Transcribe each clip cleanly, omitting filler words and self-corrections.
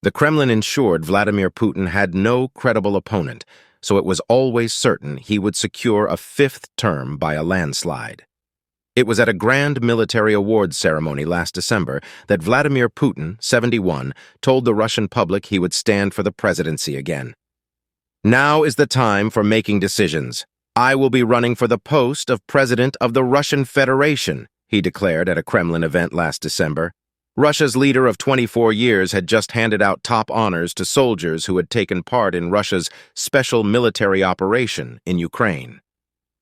The Kremlin ensured Vladimir Putin had no credible opponent, so it was always certain he would secure a fifth term by a landslide. It was at a grand military awards ceremony last December that Vladimir Putin, 71, told the Russian public he would stand for the presidency again. "Now is the time for making decisions. I will be running for the post of President of the Russian Federation," he declared at a Kremlin event last December. Russia's leader of 24 years had just handed out top honors to soldiers who had taken part in Russia's special military operation in Ukraine.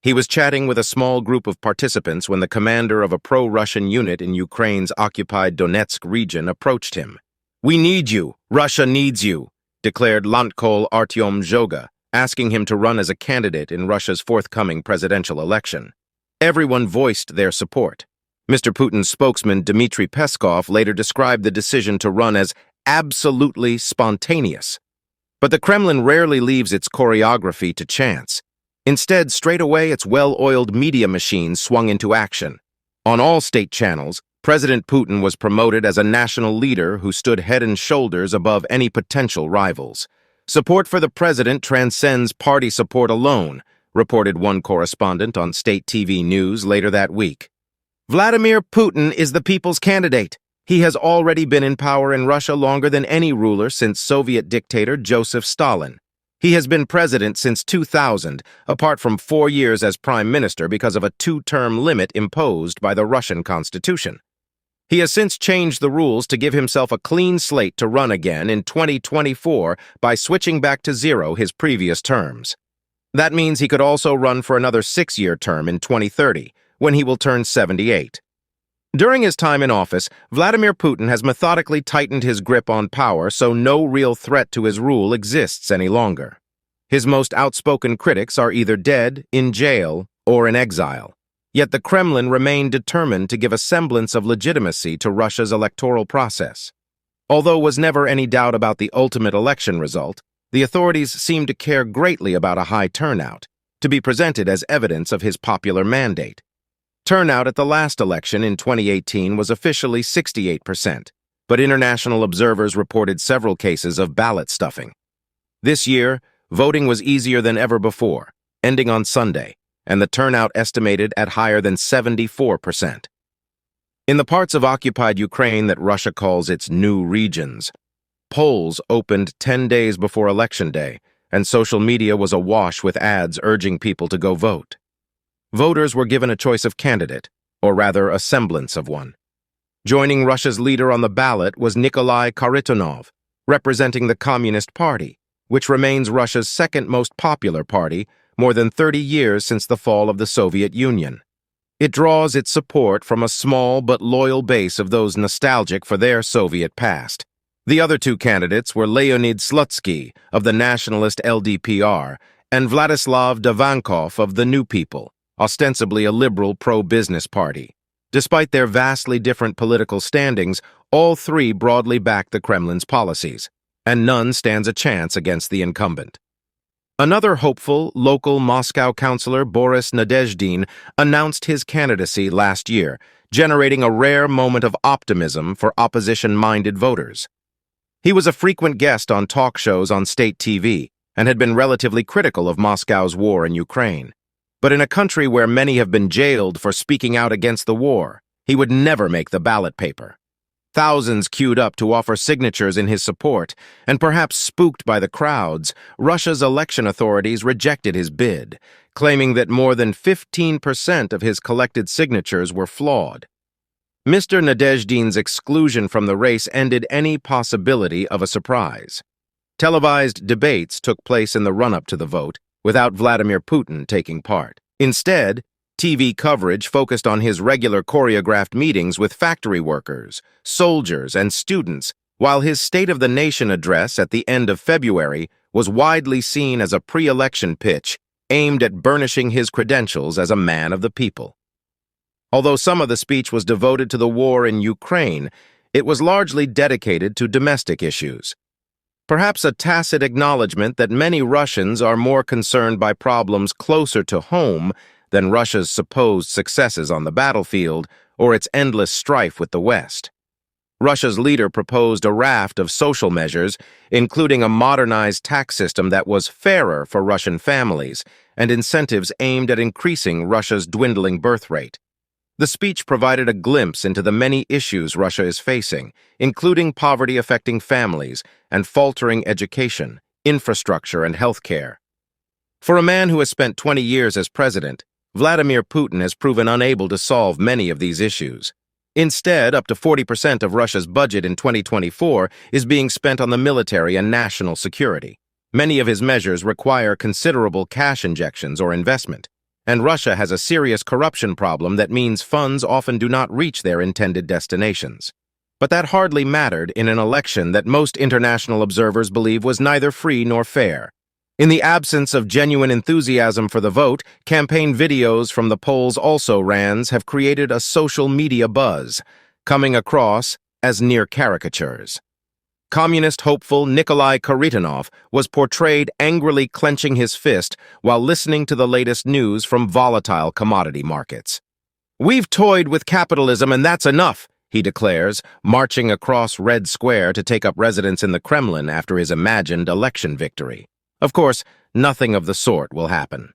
He was chatting with a small group of participants when the commander of a pro-Russian unit in Ukraine's occupied Donetsk region approached him. "We need you. Russia needs you," declared Lt-Col Artyom Zhoga, asking him to run as a candidate in Russia's forthcoming presidential election. Everyone voiced their support. Mr. Putin's spokesman Dmitry Peskov later described the decision to run as absolutely spontaneous. But the Kremlin rarely leaves its choreography to chance. Instead, straight away, its well-oiled media machine swung into action. On all state channels, President Putin was promoted as a national leader who stood head and shoulders above any potential rivals. "Support for the president transcends party support alone," reported one correspondent on state TV news later that week. "Vladimir Putin is the people's candidate. He has already been in power in Russia longer than any ruler since Soviet dictator Joseph Stalin. He has been president since 2000, apart from 4 years as prime minister because of a 2-term limit imposed by the Russian constitution. He has since changed the rules to give himself a clean slate to run again in 2024 by switching back to 0 his previous terms. That means he could also run for another 6-year term in 2030, when he will turn 78. During his time in office, Vladimir Putin has methodically tightened his grip on power so no real threat to his rule exists any longer. His most outspoken critics are either dead, in jail, or in exile. Yet the Kremlin remained determined to give a semblance of legitimacy to Russia's electoral process. Although was never any doubt about the ultimate election result, the authorities seemed to care greatly about a high turnout, to be presented as evidence of his popular mandate. Turnout at the last election in 2018 was officially 68%, but international observers reported several cases of ballot stuffing. This year, voting was easier than ever before, ending on Sunday, and the turnout estimated at higher than 74%. In the parts of occupied Ukraine that Russia calls its new regions, polls opened 10 days before Election Day, and social media was awash with ads urging people to go vote. Voters were given a choice of candidate, or rather a semblance of one. Joining Russia's leader on the ballot was Nikolai Kharitonov, representing the Communist Party, which remains Russia's second most popular party, more than 30 years since the fall of the Soviet Union. It draws its support from a small but loyal base of those nostalgic for their Soviet past. The other two candidates were Leonid Slutsky of the nationalist LDPR and Vladislav Davankov of the New People, ostensibly a liberal pro-business party. Despite their vastly different political standings, all three broadly back the Kremlin's policies, and none stands a chance against the incumbent. Another hopeful, local Moscow councillor, Boris Nadezhdin, announced his candidacy last year, generating a rare moment of optimism for opposition-minded voters. He was a frequent guest on talk shows on state TV and had been relatively critical of Moscow's war in Ukraine. But in a country where many have been jailed for speaking out against the war, he would never make the ballot paper. Thousands queued up to offer signatures in his support, and perhaps spooked by the crowds, Russia's election authorities rejected his bid, claiming that more than 15% of his collected signatures were flawed. Mr. Nadezhdin's exclusion from the race ended any possibility of a surprise. Televised debates took place in the run-up to the vote, without Vladimir Putin taking part. Instead, TV coverage focused on his regular choreographed meetings with factory workers, soldiers, and students, while his State of the Nation address at the end of February was widely seen as a pre-election pitch aimed at burnishing his credentials as a man of the people. Although some of the speech was devoted to the war in Ukraine, it was largely dedicated to domestic issues. Perhaps a tacit acknowledgement that many Russians are more concerned by problems closer to home than Russia's supposed successes on the battlefield or its endless strife with the West. Russia's leader proposed a raft of social measures, including a modernized tax system that was fairer for Russian families and incentives aimed at increasing Russia's dwindling birth rate. The speech provided a glimpse into the many issues Russia is facing, including poverty affecting families and faltering education, infrastructure, and healthcare. For a man who has spent 20 years as president, Vladimir Putin has proven unable to solve many of these issues. Instead, up to 40% of Russia's budget in 2024 is being spent on the military and national security. Many of his measures require considerable cash injections or investment, and Russia has a serious corruption problem that means funds often do not reach their intended destinations. But that hardly mattered in an election that most international observers believe was neither free nor fair. In the absence of genuine enthusiasm for the vote, campaign videos from the polls also-rans have created a social media buzz, coming across as near caricatures. Communist hopeful Nikolai Kharitonov was portrayed angrily clenching his fist while listening to the latest news from volatile commodity markets. "We've toyed with capitalism and that's enough," he declares, marching across Red Square to take up residence in the Kremlin after his imagined election victory. Of course, nothing of the sort will happen.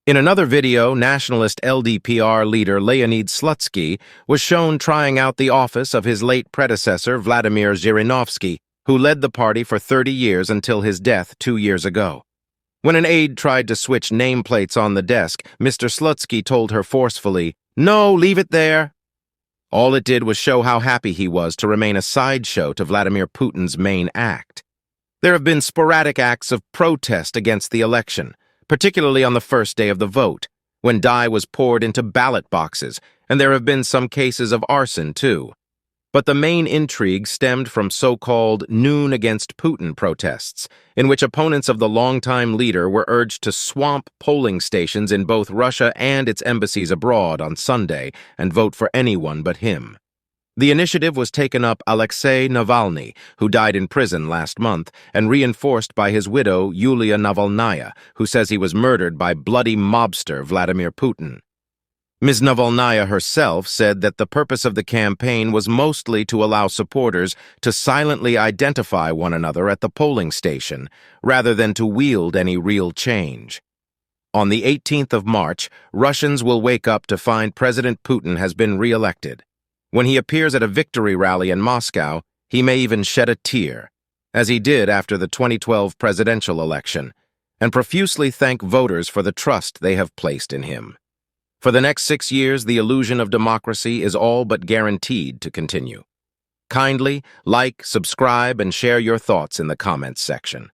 In another video, nationalist LDPR leader Leonid Slutsky was shown trying out the office of his late predecessor Vladimir Zhirinovsky, who led the party for 30 years until his death 2 years ago. When an aide tried to switch nameplates on the desk, Mr. Slutsky told her forcefully, "No, leave it there." All it did was show how happy he was to remain a sideshow to Vladimir Putin's main act. There have been sporadic acts of protest against the election, particularly on the first day of the vote, when dye was poured into ballot boxes, and there have been some cases of arson, too. But the main intrigue stemmed from so-called noon against Putin protests, in which opponents of the longtime leader were urged to swamp polling stations in both Russia and its embassies abroad on Sunday and vote for anyone but him. The initiative was taken up Alexei Navalny, who died in prison last month, and reinforced by his widow, Yulia Navalnaya, who says he was murdered by bloody mobster Vladimir Putin. Ms. Navalnaya herself said that the purpose of the campaign was mostly to allow supporters to silently identify one another at the polling station, rather than to wield any real change. On the 18th of March, Russians will wake up to find President Putin has been re-elected. When he appears at a victory rally in Moscow, he may even shed a tear, as he did after the 2012 presidential election, and profusely thank voters for the trust they have placed in him. For the next 6 years, the illusion of democracy is all but guaranteed to continue. Kindly like, subscribe, and share your thoughts in the comments section.